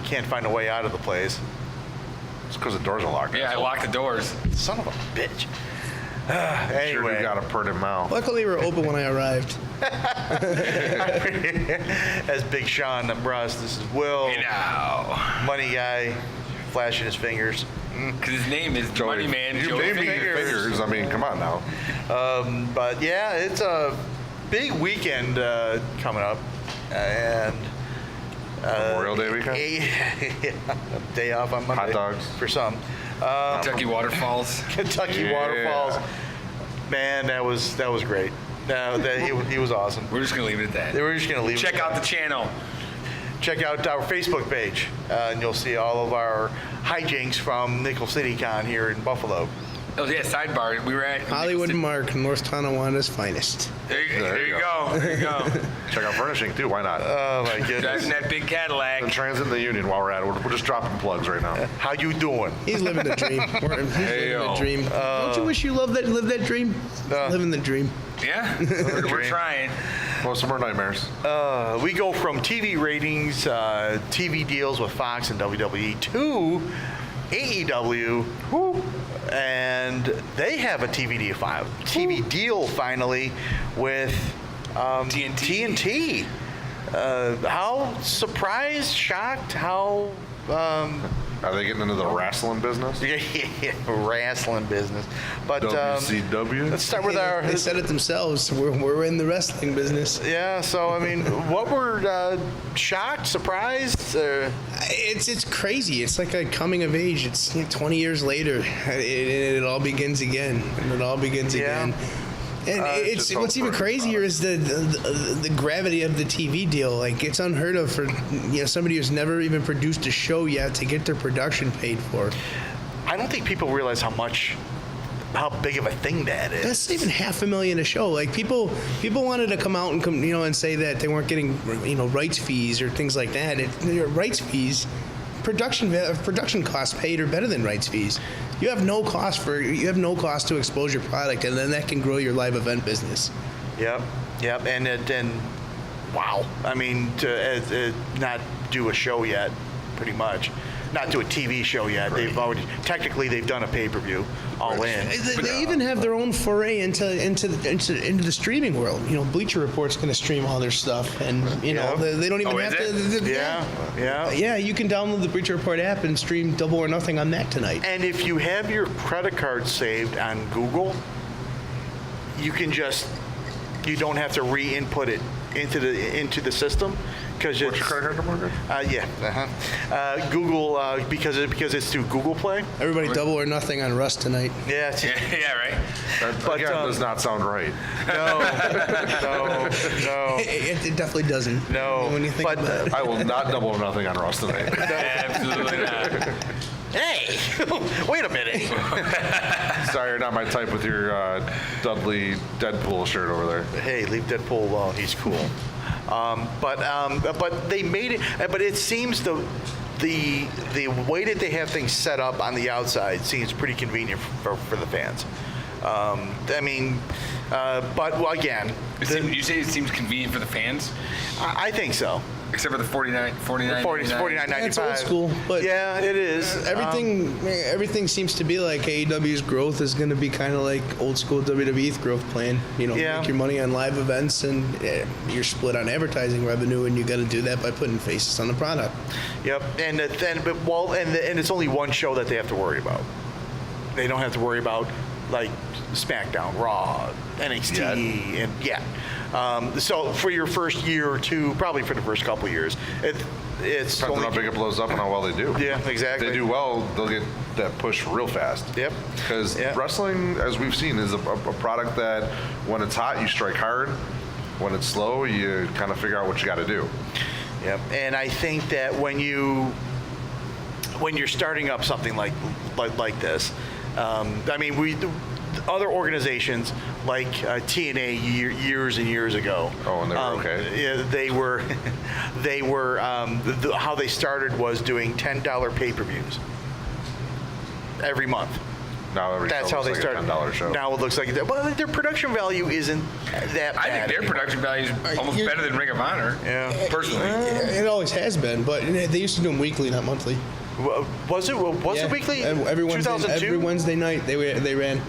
can't find a way out of the place. It's because the doors are locked. Yeah, I locked the doors. Son of a bitch. Anyway. Sure you got a pretty mouth. Luckily, we were open when I arrived. As Big Sean Brust, this is Will. You know. Money guy, flashing his fingers. Because his name is Money Man. You Joey named me fingers. I mean, come on now. But yeah, it's a big weekend coming up, and Memorial Day weekend. Yeah, day off on Monday. Hot dogs for some. Kentucky Waterfalls. Kentucky Waterfalls. Man, that was great. He was awesome. We're just gonna leave it at that. We're just gonna leave. Check out the channel. Check out our Facebook page, and you'll see all of our hijinks from Nickel City Con here in Buffalo. Oh yeah, sidebar. We were at Hollywood Mark, North Tonawana's finest. There you go. There you go. Check out furnishing too. Why not? Oh my goodness! Driving that big Cadillac. And Transit in the Union while we're at it. We're just dropping plugs right now. How you doing? He's living the dream. He's living the dream. Don't you wish you lived that dream? Living the dream. Yeah, we're trying. Most of them are nightmares. We go from TV ratings, TV deals with Fox and WWE to AEW, and they have a TV deal finally with TNT. How surprised, shocked, how... Are they getting into the wrestling business? Yeah, wrestling business. But WCW? let's start with our... They said it themselves. We're in the wrestling business. Yeah, so, I mean, what were shocked, surprised? It's crazy. It's like a coming of age. It's 20 years later. It all begins again. And it all begins again. And it's what's even crazier is the gravity of the TV deal. Like, it's unheard of for somebody who's never even produced a show yet to get their production paid for. I don't think people realize how big of a thing that is. That's even $500,000 a show. Like, people wanted to come out and and say that they weren't getting rights fees or things like that. Rights fees, production costs paid are better than rights fees. You have no cost to expose your product, and then that can grow your live event business. Yep, and wow. I mean, to not do a show yet, pretty much. Not do a TV show yet. They've done a pay-per-view, all in. They even have their own foray into the streaming world. Bleacher Report's going to stream all their stuff, and they don't even have to. Yeah. You can download the Bleacher Report app and stream Double or Nothing on that tonight. And if you have your credit card saved on Google, you don't have to re-input it into the system. What's your credit card number? Google, because it's through Google Play. Everybody Double or Nothing on Rust tonight. Yeah, right. That does not sound right. No. It definitely doesn't. No. When you think about it. I will not Double or Nothing on Rust tonight. Absolutely not. Hey, wait a minute. Sorry, you're not my type with your Dudley Deadpool shirt over there. Hey, leave Deadpool alone. He's cool. But they made it. But it seems the way that they have things set up on the outside seems pretty convenient for the fans. But again, you say it seems convenient for the fans? I think so. Except for the $49.95. That's old school, but yeah, it is. Everything seems to be like AEW's growth is going to be kind of like old school WWE's growth plan. Make your money on live events, and you're split on advertising revenue, and you got to do that by putting faces on the product. Yep, and it's only one show that they have to worry about. They don't have to worry about like SmackDown, Raw, NXT, so for your first year or two, probably for the first couple of years, it's depends on how big it blows up and how well they do. Yeah, exactly. If they do well, they'll get that push real fast. Yep. Because wrestling, as we've seen, is a product that when it's hot, you strike hard. When it's slow, you kind of figure out what you got to do. Yep. And I think that when you're starting up something like this, other organizations like TNA years and years ago. Oh, and they were okay. Yeah, they were. How they started was doing $10 pay-per-views every month. Now every That's show how they looks like start. a $10 show. Now it looks like it. Well, their production value isn't that bad. I think their anymore. production value is almost you- better than Ring of Honor. Yeah. Personally. It always has been, but they used to do them weekly, not monthly. Was it Yeah. weekly? Every Wednesday, 2002? every Wednesday night they ran.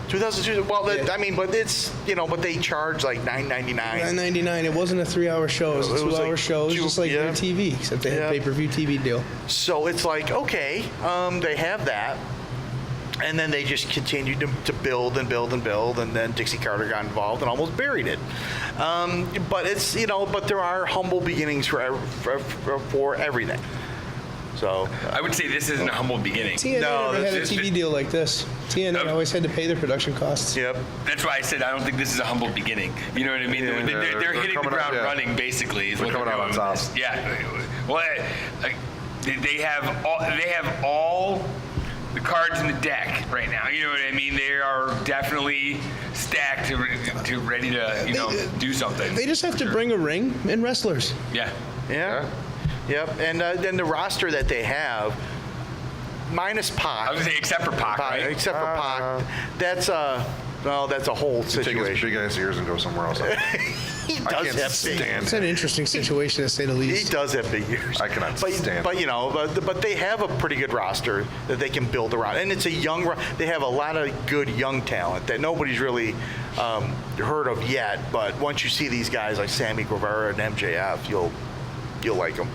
2002. Well, Yeah. I mean, but it's but they charge like $9.99. $9.99. It wasn't a 3-hour show. It was a It was 2-hour like show. It was two- just like yeah. their TV, except they had Yeah. pay-per-view TV deal. So it's like, okay, they have that. And then they just continued to build and build and build, and then Dixie Carter got involved and almost buried it. But it's but there are humble beginnings for everything. So I would say this isn't a humble beginning. TNA No, never had a this- TV deal like this. TNA always had to pay their production costs. yep. That's why I said I don't think this is a humble beginning. You know what I mean? Yeah, They're they're hitting the coming out- ground yeah. running, basically. Is They're what they're coming out doing on with top. this. Yeah. Well, they have all the cards in the deck right now. You know what I mean? They are definitely stacked to ready to do something. They just have to Sure. bring a ring and wrestlers. Yeah. Yeah. Yep. And then the roster that they have, minus Pac. I was gonna say except for Pac, right? Except for Pac, that's a whole Take his situation. big ass ears and go somewhere else. He I does can't have big. stand It's it. an interesting situation to say the He least. does have big ears. I cannot but, stand But it. but they have a pretty good roster that they can build around, and it's a young. They have a lot of good young talent that nobody's really heard of yet. But once you see these guys like Sammy Guevara and MJF, you'll like them.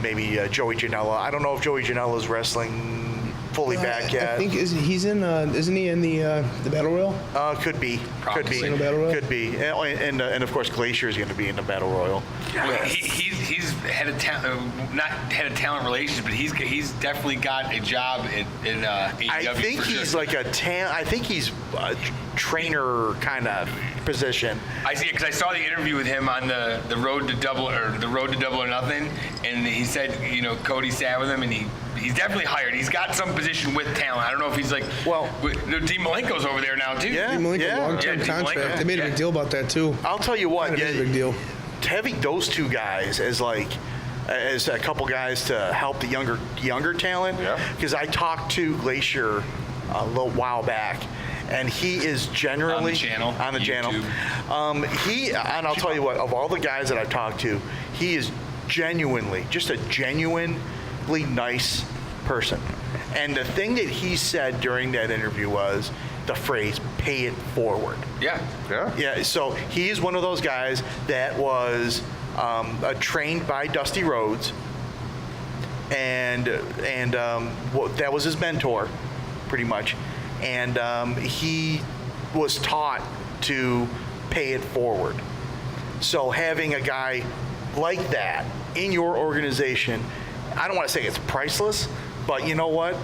Maybe Joey Janela. I don't know if Joey Janela is wrestling fully back yet. I think he's in. Isn't he in the Battle Royal? Could be. Probably. Single battle royal? Could be. And of course Glacier is going to be in the battle royal. Well, he's head of talent, not head of talent relations, but he's definitely got a job in AEW. I think for he's sure. like I think he's a trainer kind of position. I see it because I saw the interview with him on the road to double or nothing, and he said Cody sat with him and he's definitely hired. He's got some position with talent. I don't know if he's like Dean Malenko's over there now too. Yeah. Dean Malenko, long-term Dean contract. Malenko, They made a big deal about that too. I'll tell you what. It is a big deal. Having those two guys as a couple guys to help the younger talent. Yeah. Because I talked to Glacier a little while back, and he is generally On the channel, On the channel. YouTube. And I'll tell you what. Of all the guys that I've talked to, he is genuinely nice person. And the thing that he said during that interview was the phrase "pay it forward." Yeah. Yeah. Yeah, so he is one of those guys that was trained by Dusty Rhodes, and that was his mentor, pretty much, and he was taught to pay it forward. So having a guy like that in your organization, I don't want to say it's priceless, but you know what?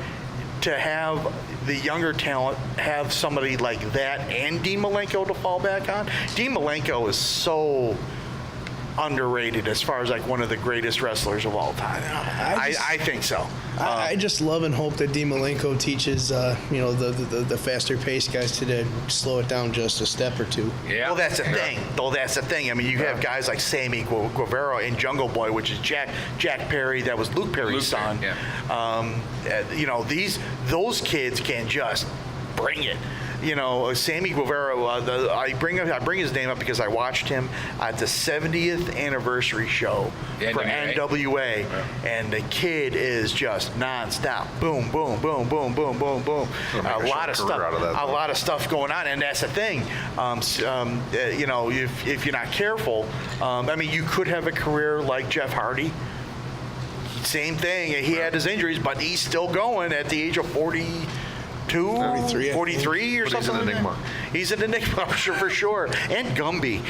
To have the younger talent have somebody like that and Dean Malenko to fall back on. Dean Malenko is so underrated as far as like one of the greatest wrestlers of all time. I think so. I just love and hope that Dean Malenko teaches, the faster paced guys to slow it down just a step or two. Yeah. Well, that's the thing. Though that's the thing. I mean, you have guys like Sammy Guevara and Jungle Boy, which is Jack Perry. That was Luke Perry's son. Yeah. Those kids can just bring it. Sammy Guevara. I bring his name up because I watched him at the 70th anniversary show The for NWA? NWA, and the kid is just nonstop. Boom, boom, boom, boom, boom, boom, boom. He'll make A a lot short of career out of that, stuff. A though. lot of stuff going on, and that's the thing. If you're not careful, you could have a career like Jeff Hardy. Same thing. He had his injuries, but he's still going at the age of 42, 43, I 43 or But he's something. an like enigma. that. He's an enigma for sure. And Gumby.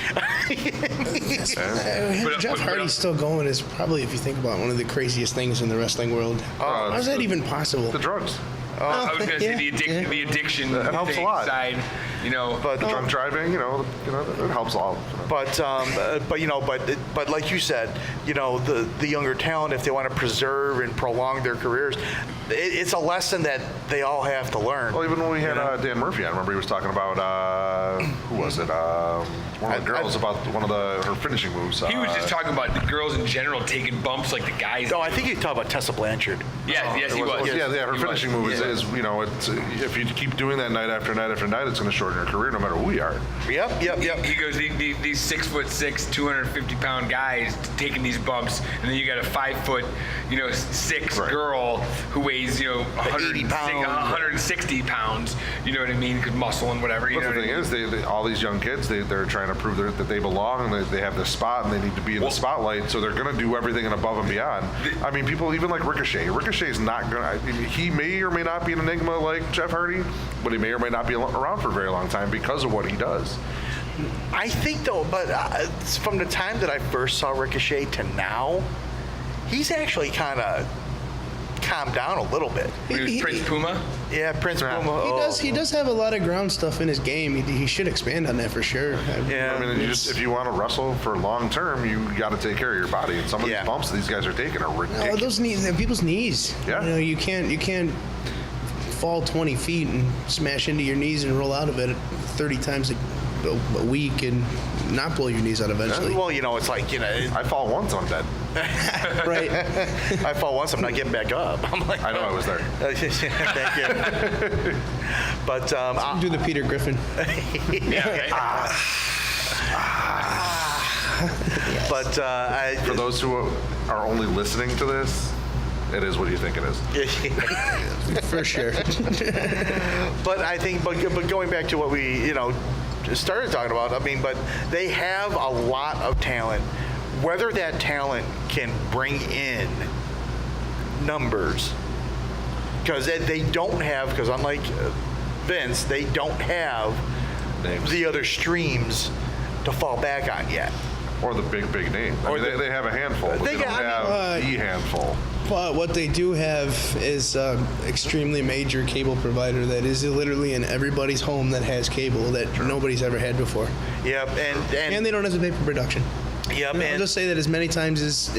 Jeff Hardy's still going is probably, if you think about it, one of the craziest things in the wrestling world. How's that even possible? The drugs. I was gonna say the yeah. addiction That helps a thing lot. side. But The drunk driving, it helps a lot. But like you said, the younger talent, if they want to preserve and prolong their careers, it's a lesson that they all have to learn. Well, even when we had Dan Murphy, I remember he was talking about who was it? One of the girls about one of her finishing moves. He was just talking about the girls in general taking bumps like the guys. No, I think you talk about Tessa Blanchard. Yes, he was. Yeah, her finishing move is it's, if you keep doing that night after night after night, it's going to shorten your career no matter who you are. Yep. He goes, these 6'6", 250-pound guys taking these bumps, and then you got a 5'6" girl who weighs 80 pounds, 160 pounds. You know what I mean? Because muscle and whatever. But the thing is, they all these young kids, they're trying to prove that they belong, and they have this spot, and they need to be in the spotlight. So they're going to do everything and above and beyond. I mean, people even like Ricochet. Ricochet's not going to. I mean, he may or may not be an enigma like Jeff Hardy, but he may or may not be around for a very long time because of what he does. I think though, but from the time that I first saw Ricochet to now, he's actually kind of calmed down a little bit. He was Prince Puma. Yeah, Prince Puma. He does have a lot of ground stuff in his game. He should expand on that for sure. Yeah, I mean, if you want to wrestle for long term, you got to take care of your body. And some of these bumps these guys are taking are ridiculous. Oh, those knees, people's knees. Yeah. You can't fall 20 feet and smash into your knees and roll out of it 30 times a week and not blow your knees out eventually. Well, it's like I fall once, I'm dead. Right. I fall once, I'm not getting back up. I'm like, I know I was there. Thank you. But Do the Peter Griffin. But For those who are only listening to this, it is what you think it is. For sure. But I think, but going back to what we started talking about, I mean, but they have a lot of talent. Whether that talent can bring in numbers, because they don't have, because unlike Vince, they don't have Names. the other streams to fall back on yet. Or the big name. I mean, they have a handful, but they don't have the handful. But what they do have is extremely major cable provider that is literally in everybody's home that has cable that nobody's ever had before. Yep, And they don't have to pay for production. Yep, I'll just say that as many times as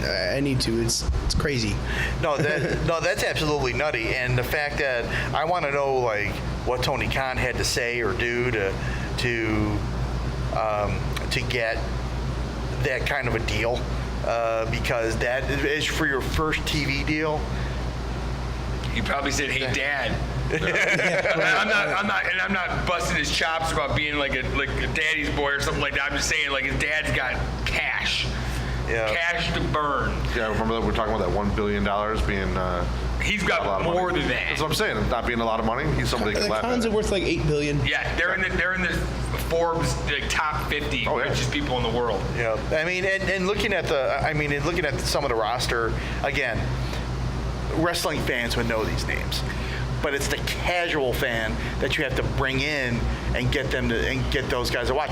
I need to. It's crazy. No, that's absolutely nutty. And the fact that I want to know like what Tony Khan had to say or do to get that kind of a deal, because that is for your first TV deal. He probably said, "Hey, Dad." I'm not busting his chops about being like a daddy's boy or something like that. I'm just saying, like, his dad's got cash, cash to burn. Yeah, remember that we're talking about that $1 billion being. He's got more than that. That's what I'm saying. Not being a lot of money, he's somebody who can The laugh Khans at. are worth like $8 billion. Yeah, they're in the Forbes top 50 richest people in the world. Yeah, I mean, and looking at some of the roster again, wrestling fans would know these names, but it's the casual fan that you have to bring in and get those guys to watch.